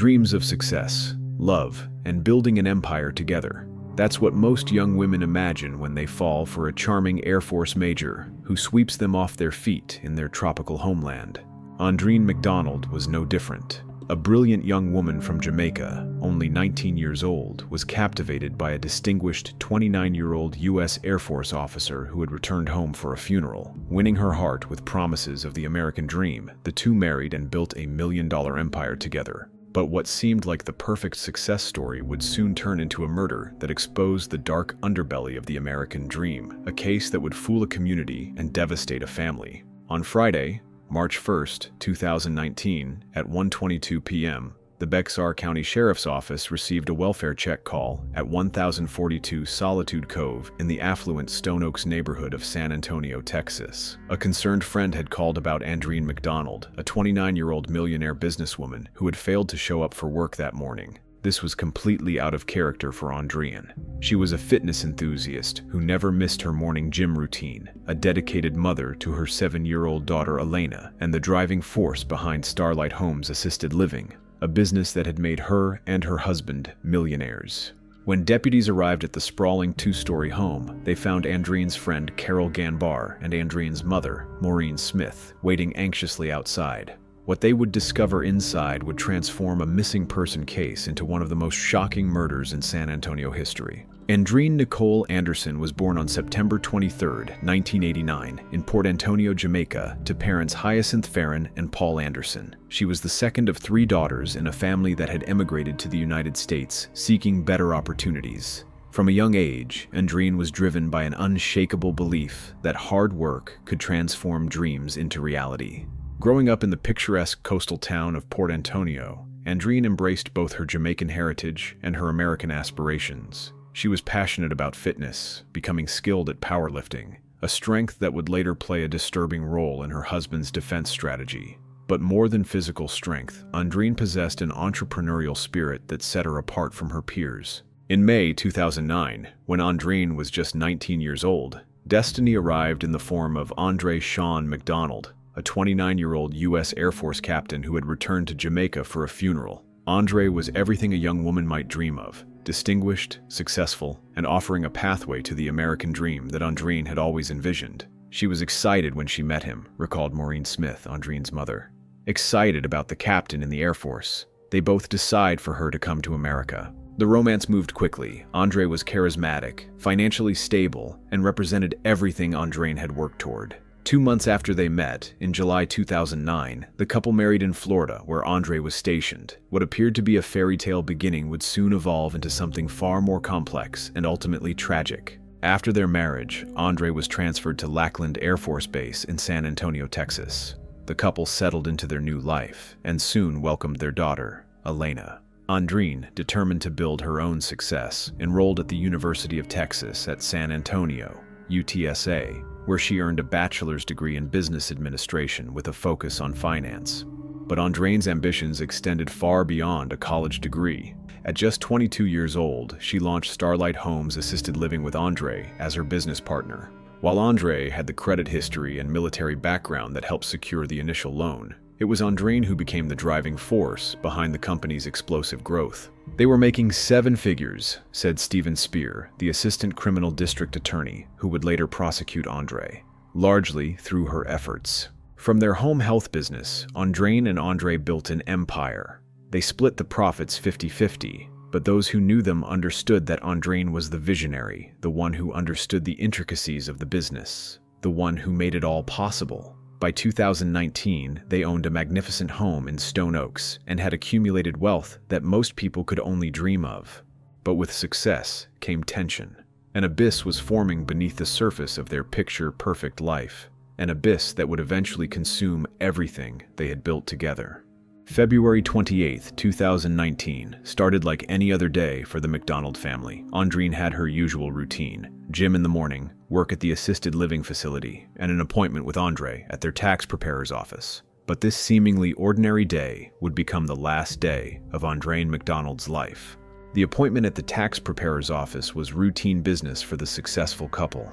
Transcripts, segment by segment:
Dreams of success, love, and building an empire together. That's what most young women imagine when they fall for a charming Air Force major who sweeps them off their feet in their tropical homeland. Andreen McDonald was no different. A brilliant young woman from Jamaica, only 19 years old, was captivated by a distinguished 29-year-old U.S. Air Force officer who had returned home for a funeral. Winning her heart with promises of the American dream, the two married and built a million-dollar empire together. But what seemed like the perfect success story would soon turn into a murder that exposed the dark underbelly of the American dream, a case that would fool a community and devastate a family. On Friday, March 1st, 2019, at 1:22 p.m., the Bexar County Sheriff's Office received a welfare check call at 1042 Solitude Cove in the affluent Stone Oaks neighborhood of San Antonio, Texas. A concerned friend had called about Andreen McDonald, a 29-year-old millionaire businesswoman who had failed to show up for work that morning. This was completely out of character for Andreen. She was a fitness enthusiast who never missed her morning gym routine, a dedicated mother to her 7-year-old daughter Alayna, and the driving force behind Starlight Homes Assisted Living, a business that had made her and her husband millionaires. When deputies arrived at the sprawling 2-story home, they found Andreen's friend Carol Ganbar and Andreen's mother, Maureen Smith, waiting anxiously outside. What they would discover inside would transform a missing person case into one of the most shocking murders in San Antonio history. Andreen Nicole Anderson was born on September 23, 1989, in Port Antonio, Jamaica, to parents Hyacinth Farron and Paul Anderson. She was the second of 3 daughters in a family that had emigrated to the United States, seeking better opportunities. From a young age, Andreen was driven by an unshakable belief that hard work could transform dreams into reality. Growing up in the picturesque coastal town of Port Antonio, Andreen embraced both her Jamaican heritage and her American aspirations. She was passionate about fitness, becoming skilled at powerlifting, a strength that would later play a disturbing role in her husband's defense strategy. But more than physical strength, Andreen possessed an entrepreneurial spirit that set her apart from her peers. In May 2009, when Andreen was just 19 years old, destiny arrived in the form of Andre Sean McDonald, a 29-year-old U.S. Air Force captain who had returned to Jamaica for a funeral. Andre was everything a young woman might dream of: distinguished, successful, and offering a pathway to the American dream that Andreen had always envisioned. She was excited when she met him, recalled Maureen Smith, Andreen's mother. Excited about the captain in the Air Force. They both decide for her to come to America. The romance moved quickly. Andre was charismatic, financially stable, and represented everything Andreen had worked toward. 2 months after they met, in July 2009, the couple married in Florida, where Andre was stationed. What appeared to be a fairy tale beginning would soon evolve into something far more complex and ultimately tragic. After their marriage, Andre was transferred to Lackland Air Force Base in San Antonio, Texas. The couple settled into their new life and soon welcomed their daughter, Alayna. Andreen, determined to build her own success, enrolled at the University of Texas at San Antonio, UTSA, where she earned a bachelor's degree in business administration with a focus on finance. But Andreen's ambitions extended far beyond a college degree. At just 22 years old, she launched Starlight Homes Assisted Living with Andre as her business partner. While Andre had the credit history and military background that helped secure the initial loan, it was Andreen who became the driving force behind the company's explosive growth. They were making 7 figures, said Stephen Spear, the assistant criminal district attorney who would later prosecute Andre, largely through her efforts. From their home health business, Andreen and Andre built an empire. They split the profits 50-50, but those who knew them understood that Andreen was the visionary, the one who understood the intricacies of the business, the one who made it all possible. By 2019, they owned a magnificent home in Stone Oaks and had accumulated wealth that most people could only dream of. But with success came tension. An abyss was forming beneath the surface of their picture-perfect life, an abyss that would eventually consume everything they had built together. February 28, 2019, started like any other day for the McDonald family. Andreen had her usual routine: gym in the morning, work at the assisted living facility, and an appointment with Andre at their tax preparer's office. But this seemingly ordinary day would become the last day of Andreen McDonald's life. The appointment at the tax preparer's office was routine business for the successful couple.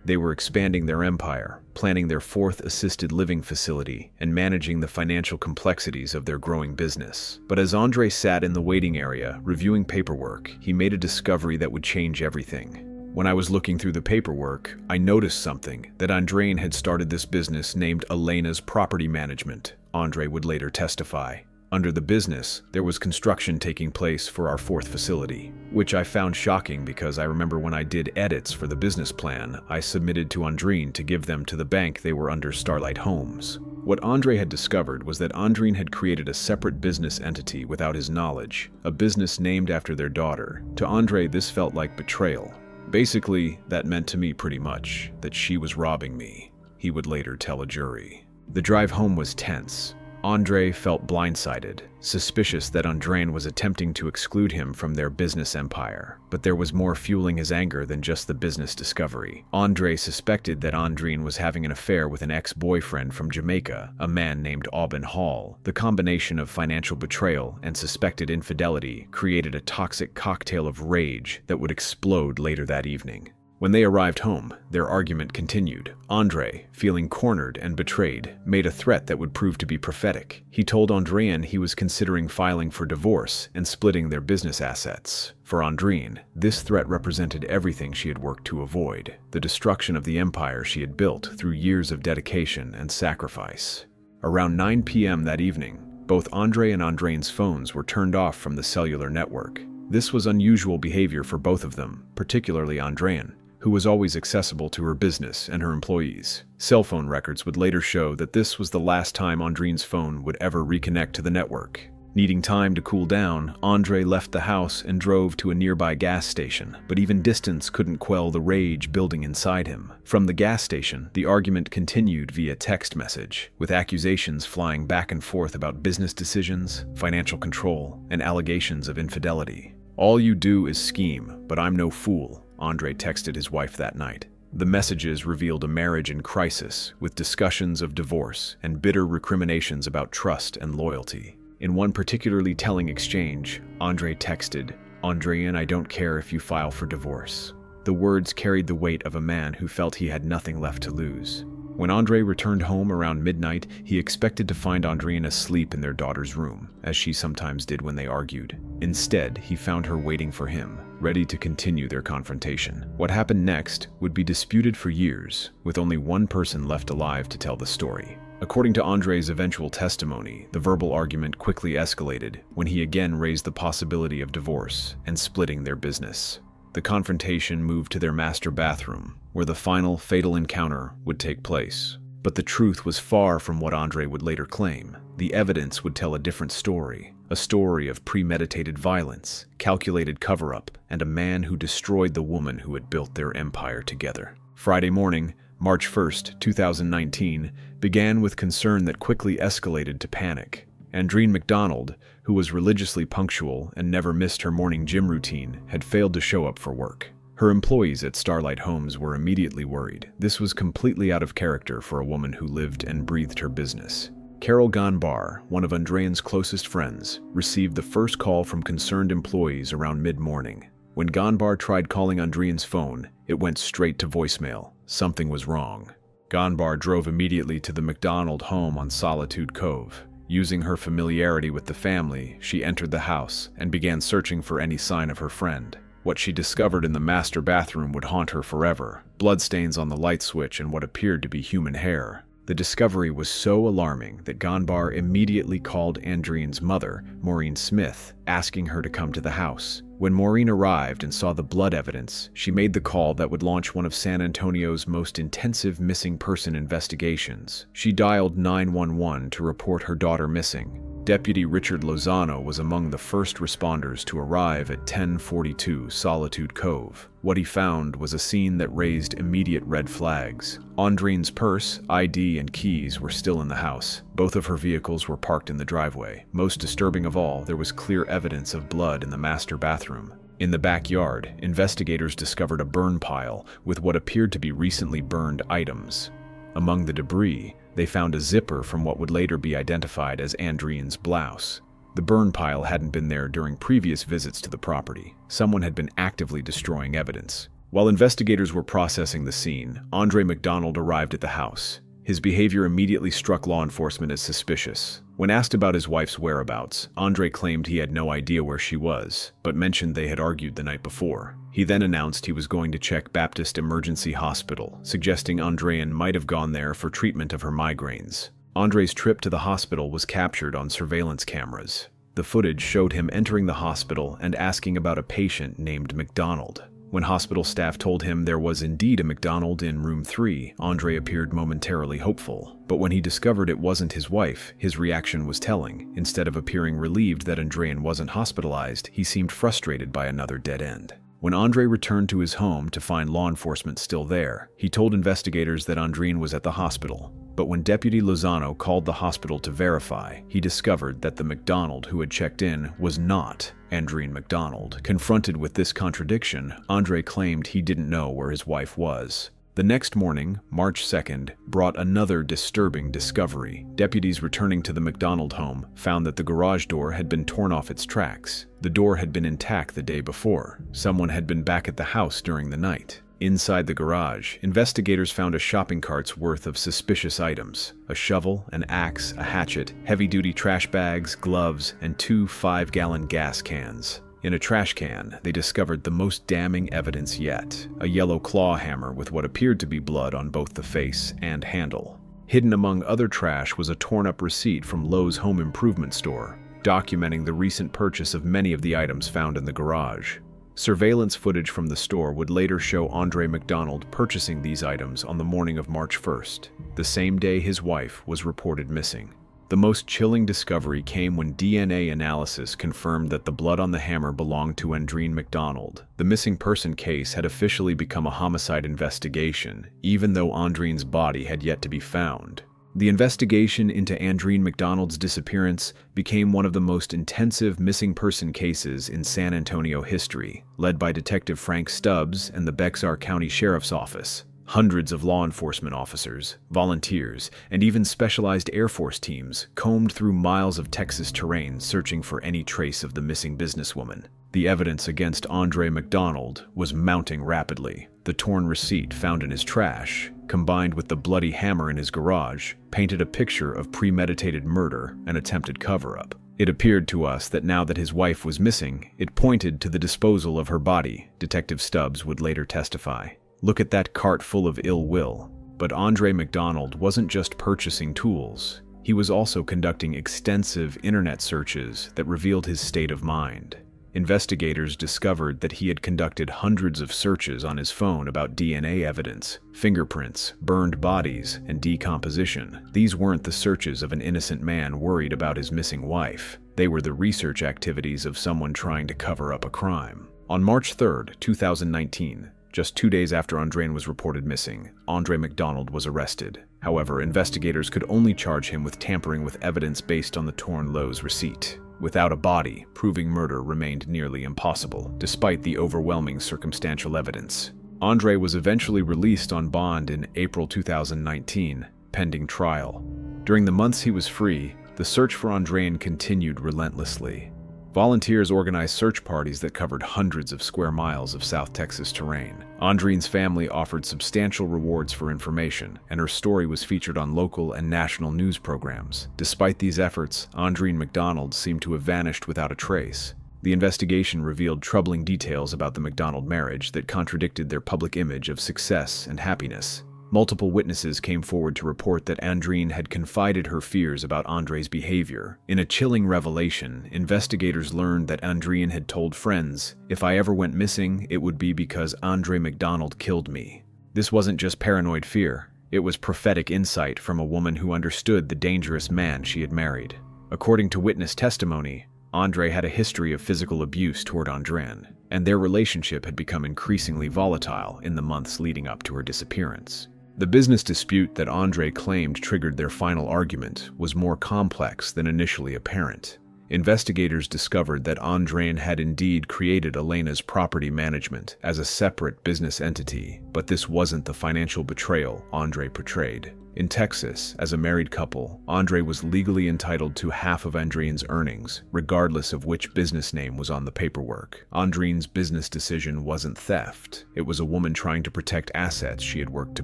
They were expanding their empire, planning their fourth assisted living facility, and managing the financial complexities of their growing business. But as Andre sat in the waiting area, reviewing paperwork, he made a discovery that would change everything. When I was looking through the paperwork, I noticed something, that Andreen had started this business named Alayna's Property Management, Andre would later testify. Under the business, there was construction taking place for our fourth facility, which I found shocking because I remember when I did edits for the business plan, I submitted to Andreen to give them to the bank they were under Starlight Homes. What Andre had discovered was that Andreen had created a separate business entity without his knowledge, a business named after their daughter. To Andre, this felt like betrayal. Basically, that meant to me pretty much that she was robbing me, he would later tell a jury. The drive home was tense. Andre felt blindsided, suspicious that Andreen was attempting to exclude him from their business empire. But there was more fueling his anger than just the business discovery. Andre suspected that Andreen was having an affair with an ex-boyfriend from Jamaica, a man named Aubin Hall. The combination of financial betrayal and suspected infidelity created a toxic cocktail of rage that would explode later that evening. When they arrived home, their argument continued. Andre, feeling cornered and betrayed, made a threat that would prove to be prophetic. He told Andreen he was considering filing for divorce and splitting their business assets. For Andreen, this threat represented everything she had worked to avoid, the destruction of the empire she had built through years of dedication and sacrifice. Around 9 p.m. that evening, both Andre and Andreen's phones were turned off from the cellular network. This was unusual behavior for both of them, particularly Andreen, who was always accessible to her business and her employees. Cell phone records would later show that this was the last time Andreen's phone would ever reconnect to the network. Needing time to cool down, Andre left the house and drove to a nearby gas station, but even distance couldn't quell the rage building inside him. From the gas station, the argument continued via text message, with accusations flying back and forth about business decisions, financial control, and allegations of infidelity. "All you do is scheme, but I'm no fool," Andre texted his wife that night. The messages revealed a marriage in crisis, with discussions of divorce and bitter recriminations about trust and loyalty. In one particularly telling exchange, Andre texted, "Andreen, I don't care if you file for divorce." The words carried the weight of a man who felt he had nothing left to lose. When Andre returned home around midnight, he expected to find Andreen asleep in their daughter's room, as she sometimes did when they argued. Instead, he found her waiting for him, ready to continue their confrontation. What happened next would be disputed for years, with only one person left alive to tell the story. According to Andre's eventual testimony, the verbal argument quickly escalated when he again raised the possibility of divorce and splitting their business. The confrontation moved to their master bathroom, where the final fatal encounter would take place. But the truth was far from what Andre would later claim. The evidence would tell a different story, a story of premeditated violence, calculated cover-up, and a man who destroyed the woman who had built their empire together. Friday morning, March 1st, 2019, began with concern that quickly escalated to panic. Andreen McDonald, who was religiously punctual and never missed her morning gym routine, had failed to show up for work. Her employees at Starlight Homes were immediately worried. This was completely out of character for a woman who lived and breathed her business. Carol Gonbar, one of Andreen's closest friends, received the first call from concerned employees around mid-morning. When Gonbar tried calling Andreen's phone, it went straight to voicemail. Something was wrong. Gonbar drove immediately to the McDonald home on Solitude Cove. Using her familiarity with the family, she entered the house and began searching for any sign of her friend. What she discovered in the master bathroom would haunt her forever: bloodstains on the light switch and what appeared to be human hair. The discovery was so alarming that Gonbar immediately called Andreen's mother, Maureen Smith, asking her to come to the house. When Maureen arrived and saw the blood evidence, she made the call that would launch one of San Antonio's most intensive missing person investigations. She dialed 911 to report her daughter missing. Deputy Richard Lozano was among the first responders to arrive at 1042 Solitude Cove. What he found was a scene that raised immediate red flags. Andreen's purse, ID, and keys were still in the house. Both of her vehicles were parked in the driveway. Most disturbing of all, there was clear evidence of blood in the master bathroom. In the backyard, investigators discovered a burn pile with what appeared to be recently burned items. Among the debris, they found a zipper from what would later be identified as Andreen's blouse. The burn pile hadn't been there during previous visits to the property. Someone had been actively destroying evidence. While investigators were processing the scene, Andreen McDonald arrived at the house. His behavior immediately struck law enforcement as suspicious. When asked about his wife's whereabouts, Andreen claimed he had no idea where she was, but mentioned they had argued the night before. He then announced he was going to check Baptist Emergency Hospital, suggesting Andreen might have gone there for treatment of her migraines. Andreen's trip to the hospital was captured on surveillance cameras. The footage showed him entering the hospital and asking about a patient named McDonald. When hospital staff told him there was indeed a McDonald in room 3, Andreen appeared momentarily hopeful. But when he discovered it wasn't his wife, his reaction was telling. Instead of appearing relieved that Andreen wasn't hospitalized, he seemed frustrated by another dead end. When Andreen returned to his home to find law enforcement still there, he told investigators that Andreen was at the hospital. But when Deputy Lozano called the hospital to verify, he discovered that the McDonald who had checked in was not Andreen McDonald. Confronted with this contradiction, Andreen claimed he didn't know where his wife was. The next morning, March 2nd, brought another disturbing discovery. Deputies returning to the McDonald home found that the garage door had been torn off its tracks. The door had been intact the day before. Someone had been back at the house during the night. Inside the garage, investigators found a shopping cart's worth of suspicious items: a shovel, an axe, a hatchet, heavy-duty trash bags, gloves, and 2 5-gallon gas cans. In a trash can, they discovered the most damning evidence yet: a yellow claw hammer with what appeared to be blood on both the face and handle. Hidden among other trash was a torn-up receipt from Lowe's home improvement store, documenting the recent purchase of many of the items found in the garage. Surveillance footage from the store would later show Andreen McDonald purchasing these items on the morning of March 1st, the same day his wife was reported missing. The most chilling discovery came when DNA analysis confirmed that the blood on the hammer belonged to Andreen McDonald. The missing person case had officially become a homicide investigation, even though Andreen's body had yet to be found. The investigation into Andreen McDonald's disappearance became one of the most intensive missing person cases in San Antonio history, led by Detective Frank Stubbs and the Bexar County Sheriff's Office. Hundreds of law enforcement officers, volunteers, and even specialized Air Force teams combed through miles of Texas terrain searching for any trace of the missing businesswoman. The evidence against Andreen McDonald was mounting rapidly. The torn receipt found in his trash, combined with the bloody hammer in his garage, painted a picture of premeditated murder and attempted cover-up. It appeared to us that now that his wife was missing, it pointed to the disposal of her body, Detective Stubbs would later testify. Look at that cart full of ill will. But Andreen McDonald wasn't just purchasing tools. He was also conducting extensive internet searches that revealed his state of mind. Investigators discovered that he had conducted hundreds of searches on his phone about DNA evidence, fingerprints, burned bodies, and decomposition. These weren't the searches of an innocent man worried about his missing wife. They were the research activities of someone trying to cover up a crime. On March 3rd, 2019, just 2 days after Andreen was reported missing, Andreen McDonald was arrested. However, investigators could only charge him with tampering with evidence based on the torn Lowe's receipt. Without a body, proving murder remained nearly impossible, despite the overwhelming circumstantial evidence. Andreen was eventually released on bond in April 2019, pending trial. During the months he was free, the search for Andreen continued relentlessly. Volunteers organized search parties that covered hundreds of square miles of South Texas terrain. Andreen's family offered substantial rewards for information, and her story was featured on local and national news programs. Despite these efforts, Andreen McDonald seemed to have vanished without a trace. The investigation revealed troubling details about the McDonald marriage that contradicted their public image of success and happiness. Multiple witnesses came forward to report that Andreen had confided her fears about Andreen's behavior. In a chilling revelation, investigators learned that Andreen had told friends, "If I ever went missing, it would be because Andreen McDonald killed me." This wasn't just paranoid fear. It was prophetic insight from a woman who understood the dangerous man she had married. According to witness testimony, Andreen had a history of physical abuse toward Andreen, and their relationship had become increasingly volatile in the months leading up to her disappearance. The business dispute that Andreen claimed triggered their final argument was more complex than initially apparent. Investigators discovered that Andreen had indeed created Alayna's property management as a separate business entity, but this wasn't the financial betrayal Andreen portrayed. In Texas, as a married couple, Andree was legally entitled to half of Andreen's earnings, regardless of which business name was on the paperwork. Andreen's business decision wasn't theft. It was a woman trying to protect assets she had worked to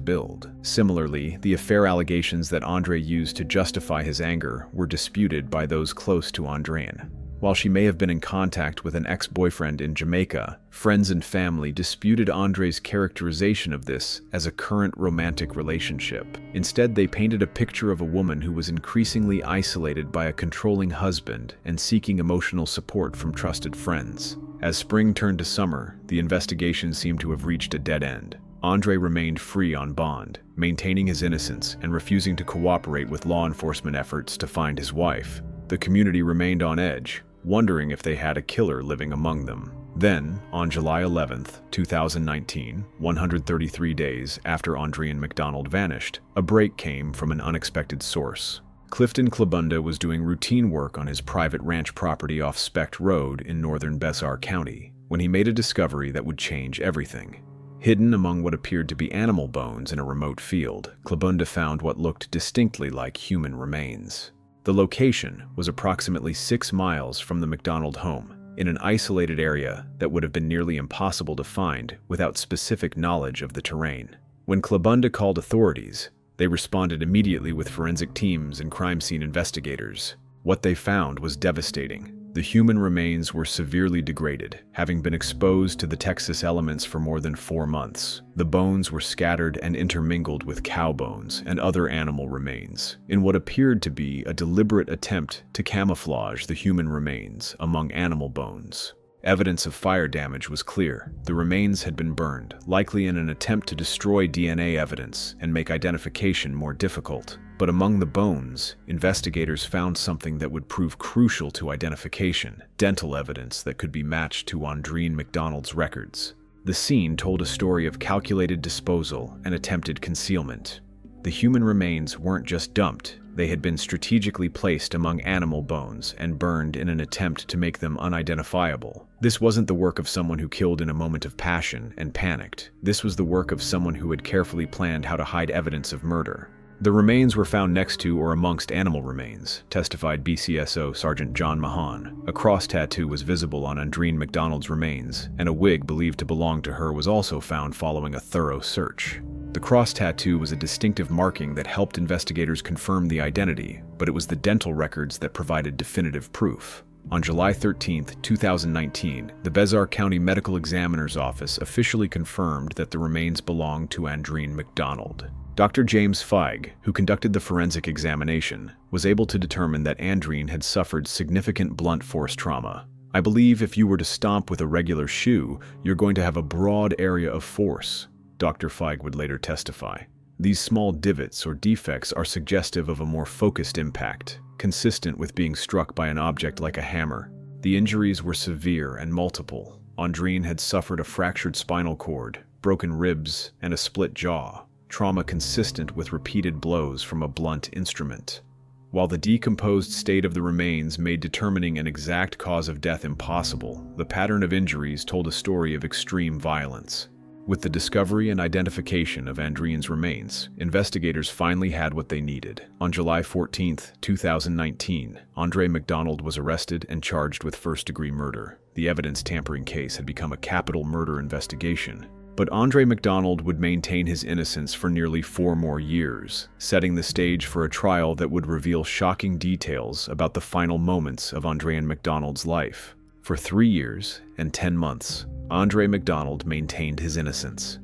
build. Similarly, the affair allegations that Andree used to justify his anger were disputed by those close to Andreen. While she may have been in contact with an ex-boyfriend in Jamaica, friends and family disputed Andree's characterization of this as a current romantic relationship. Instead, they painted a picture of a woman who was increasingly isolated by a controlling husband and seeking emotional support from trusted friends. As spring turned to summer, the investigation seemed to have reached a dead end. Andree remained free on bond, maintaining his innocence and refusing to cooperate with law enforcement efforts to find his wife. The community remained on edge, wondering if they had a killer living among them. Then, on July 11, 2019, 133 days after Andreen McDonald vanished, a break came from an unexpected source. Clifton Klabunda was doing routine work on his private ranch property off Specht Road in northern Bexar County when he made a discovery that would change everything. Hidden among what appeared to be animal bones in a remote field, Klabunda found what looked distinctly like human remains. The location was approximately 6 miles from the McDonald home, in an isolated area that would have been nearly impossible to find without specific knowledge of the terrain. When Klabunda called authorities, they responded immediately with forensic teams and crime scene investigators. What they found was devastating. The human remains were severely degraded, having been exposed to the Texas elements for more than 4 months. The bones were scattered and intermingled with cow bones and other animal remains, in what appeared to be a deliberate attempt to camouflage the human remains among animal bones. Evidence of fire damage was clear. The remains had been burned, likely in an attempt to destroy DNA evidence and make identification more difficult. But among the bones, investigators found something that would prove crucial to identification: dental evidence that could be matched to Andreen McDonald's records. The scene told a story of calculated disposal and attempted concealment. The human remains weren't just dumped, they had been strategically placed among animal bones and burned in an attempt to make them unidentifiable. This wasn't the work of someone who killed in a moment of passion and panicked. This was the work of someone who had carefully planned how to hide evidence of murder. The remains were found next to or amongst animal remains, testified BCSO Sergeant John Mahan. A cross tattoo was visible on Andreen McDonald's remains, and a wig believed to belong to her was also found following a thorough search. The cross tattoo was a distinctive marking that helped investigators confirm the identity, but it was the dental records that provided definitive proof. On July 13, 2019, the Bexar County Medical Examiner's Office officially confirmed that the remains belonged to Andreen McDonald. Dr. James Feig, who conducted the forensic examination, was able to determine that Andreen had suffered significant blunt force trauma. "I believe if you were to stomp with a regular shoe, you're going to have a broad area of force," Dr. Feig would later testify. These small divots or defects are suggestive of a more focused impact, consistent with being struck by an object like a hammer. The injuries were severe and multiple. Andreen had suffered a fractured spinal cord, broken ribs, and a split jaw. Trauma consistent with repeated blows from a blunt instrument. While the decomposed state of the remains made determining an exact cause of death impossible, the pattern of injuries told a story of extreme violence. With the discovery and identification of Andreen's remains, investigators finally had what they needed. On July 14, 2019, Andreen McDonald was arrested and charged with first-degree murder. The evidence tampering case had become a capital murder investigation. But Andreen McDonald would maintain his innocence for nearly 4 more years, setting the stage for a trial that would reveal shocking details about the final moments of Andreen McDonald's life. For 3 years and 10 months, Andreen McDonald maintained his innocence.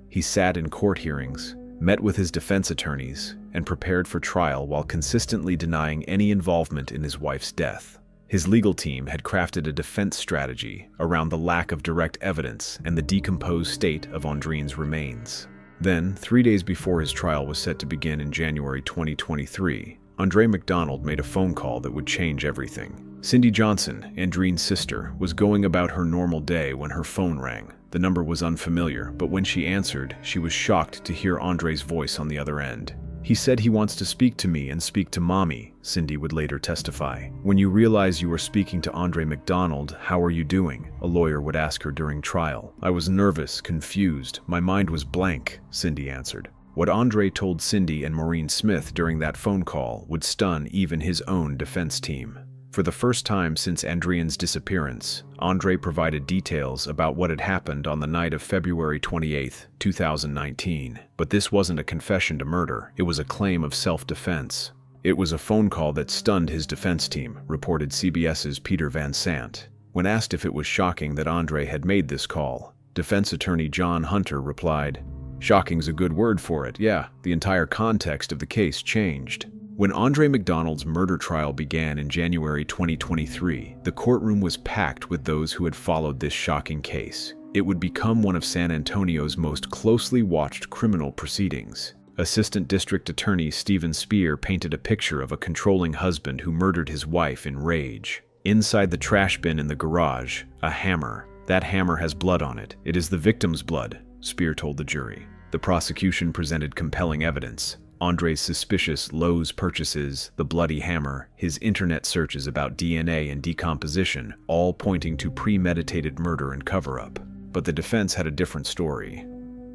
He sat in court hearings, met with his defense attorneys, and prepared for trial while consistently denying any involvement in his wife's death. His legal team had crafted a defense strategy around the lack of direct evidence and the decomposed state of Andreen's remains. Then, 3 days before his trial was set to begin in January 2023, Andreen McDonald made a phone call that would change everything. Cindy Johnson, Andreen's sister, was going about her normal day when her phone rang. The number was unfamiliar, but when she answered, she was shocked to hear Andree's voice on the other end. "He said he wants to speak to me and speak to Mommy," Cindy would later testify. "When you realize you were speaking to Andreen McDonald, how are you doing?" a lawyer would ask her during trial. "I was nervous, confused. My mind was blank," Cindy answered. What Andre told Cindy and Maureen Smith during that phone call would stun even his own defense team. For the first time since Andreen's disappearance, Andre provided details about what had happened on the night of February 28, 2019. But this wasn't a confession to murder, it was a claim of self-defense. It was a phone call that stunned his defense team, reported CBS's Peter Van Sant. When asked if it was shocking that Andre had made this call, defense attorney John Hunter replied, "Shocking's a good word for it, yeah, the entire context of the case changed." When Andreen McDonald's murder trial began in January 2023, the courtroom was packed with those who had followed this shocking case. It would become one of San Antonio's most closely watched criminal proceedings. Assistant District Attorney Stephen Spear painted a picture of a controlling husband who murdered his wife in rage. Inside the trash bin in the garage, a hammer. "That hammer has blood on it. It is the victim's blood," Spear told the jury. The prosecution presented compelling evidence. Andre's suspicious Lowe's purchases, the bloody hammer, his internet searches about DNA and decomposition, all pointing to premeditated murder and cover-up. But the defense had a different story.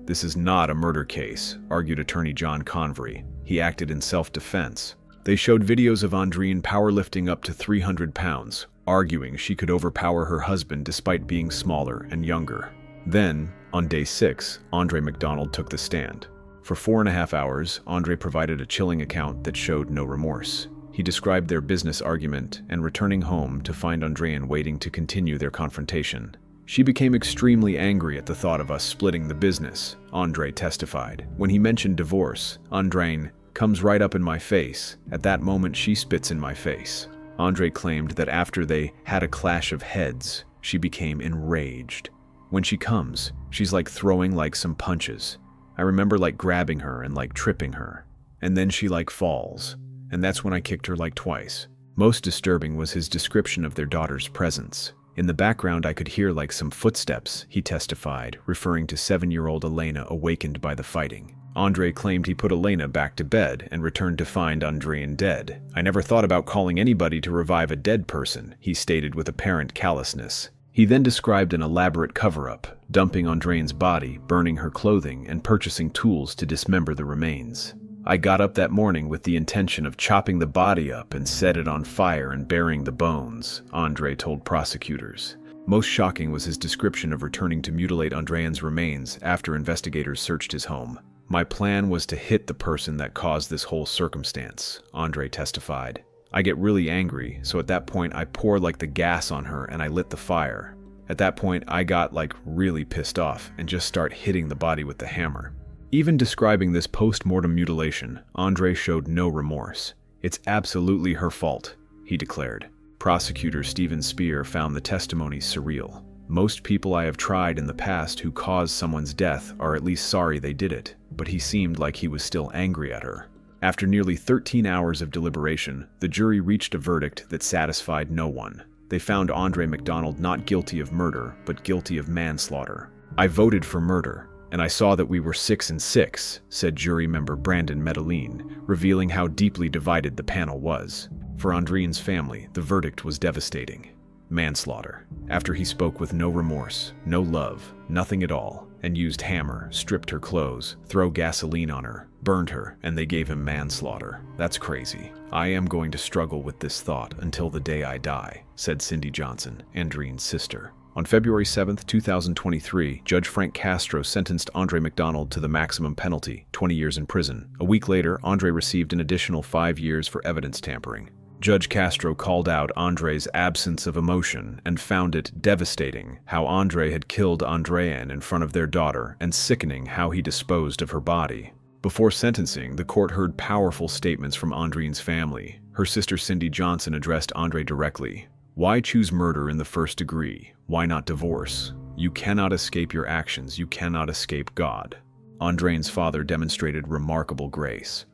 "This is not a murder case," argued attorney John Convery. "He acted in self-defense." They showed videos of Andreen powerlifting up to 300 pounds, arguing she could overpower her husband despite being smaller and younger. Then, on day 6, Andreen McDonald took the stand. For 4.5 hours, Andre provided a chilling account that showed no remorse. He described their business argument and returning home to find Andreen waiting to continue their confrontation. "She became extremely angry at the thought of us splitting the business," Andre testified. "When he mentioned divorce, Andreen comes right up in my face. At that moment, she spits in my face." Andre claimed that after they had a clash of heads, she became enraged. "When she comes, she's like throwing like some punches. I remember like grabbing her and like tripping her. And then she like falls. And that's when I kicked her like twice." Most disturbing was his description of their daughter's presence. "In the background I could hear like some footsteps," he testified, referring to 7-year-old Alayna awakened by the fighting. Andre claimed he put Alayna back to bed and returned to find Andreen dead. "I never thought about calling anybody to revive a dead person," he stated with apparent callousness. He then described an elaborate cover-up, dumping Andreen's body, burning her clothing, and purchasing tools to dismember the remains. "I got up that morning with the intention of chopping the body up and set it on fire and burying the bones," Andre told prosecutors. Most shocking was his description of returning to mutilate Andreen's remains after investigators searched his home. "My plan was to hit the person that caused this whole circumstance," Andre testified. "I get really angry, so at that point I pour like the gas on her and I lit the fire. At that point I got like really pissed off and just start hitting the body with the hammer." Even describing this post-mortem mutilation, Andre showed no remorse. "It's absolutely her fault," he declared. Prosecutor Stephen Spear found the testimony surreal. "Most people I have tried in the past who caused someone's death are at least sorry they did it, but he seemed like he was still angry at her." After nearly 13 hours of deliberation, the jury reached a verdict that satisfied no one. They found Andreen McDonald not guilty of murder, but guilty of manslaughter. "I voted for murder, and I saw that we were 6 and 6, said jury member Brandon Medellin, revealing how deeply divided the panel was. For Andreen's family, the verdict was devastating. Manslaughter. After he spoke with no remorse, no love, nothing at all, and used hammer, stripped her clothes, throw gasoline on her, burned her, and they gave him manslaughter. That's crazy. I am going to struggle with this thought until the day I die, said Cindy Johnson, Andreen's sister. On February 7, 2023, Judge Frank Castro sentenced Andreen McDonald to the maximum penalty, 20 years in prison. A week later, Andreen received an additional 5 years for evidence tampering. Judge Castro called out Andreen's absence of emotion and found it devastating how Andreen had killed Andréane in front of their daughter and sickening how he disposed of her body. Before sentencing, the court heard powerful statements from Andreen's family. Her sister Cindy Johnson addressed Andreen directly. Why choose murder in the first degree? Why not divorce? You cannot escape your actions. You cannot escape God. Andreen's father demonstrated remarkable grace.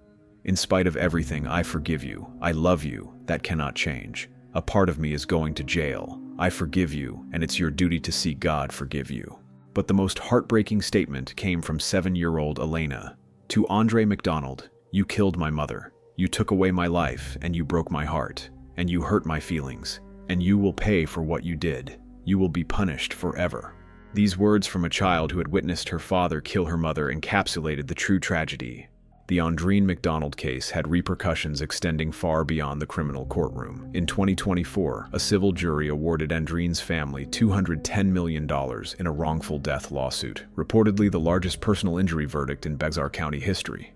In spite of everything, I forgive you. I love you. That cannot change. A part of me is going to jail. I forgive you, and it's your duty to see God forgive you. But the most heartbreaking statement came from 7-year-old Alayna. To Andreen McDonald, you killed my mother. You took away my life, and you broke my heart, and you hurt my feelings, and you will pay for what you did. You will be punished forever. These words from a child who had witnessed her father kill her mother encapsulated the true tragedy. The Andreen McDonald case had repercussions extending far beyond the criminal courtroom. In 2024, a civil jury awarded Andreen's family $210 million in a wrongful death lawsuit, reportedly the largest personal injury verdict in Bexar County history.